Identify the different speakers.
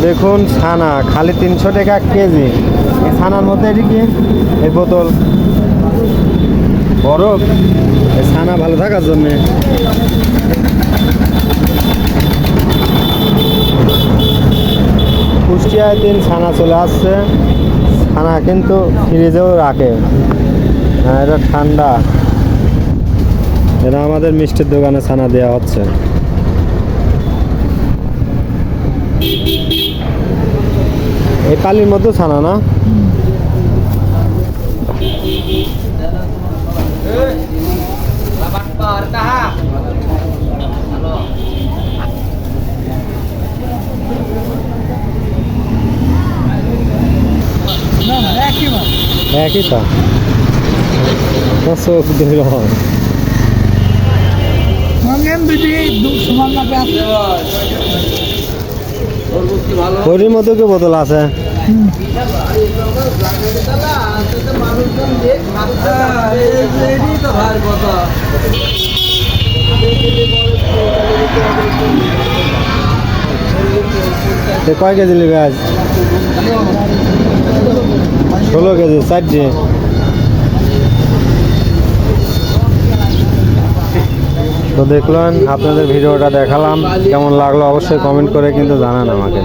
Speaker 1: দেখুন ছানা খালি 300 টাকা কেজি। এই ছানার মধ্যে এটি কি এই বোতল বরফ, এই ছানা ভালো থাকার জন্যে। কুষ্টিয়ায় 3 ছানা চলে আসছে। ছানা কিন্তু ফ্রিজেও রাখে, এটা ঠান্ডা। এটা আমাদের মিষ্টির দোকানে ছানা দেওয়া হচ্ছে। এই পালির মধ্যে ছানা না, একই তো চোখ দুই রকম। ওরির মধ্যে কি বোতল আছে? কয় কেজি নেবে আজ? 16 কেজি 4টি। তো দেখলেন, আপনাদের ভিডিওটা দেখালাম, কেমন লাগলো অবশ্যই কমেন্ট করে কিন্তু জানান আমাকে।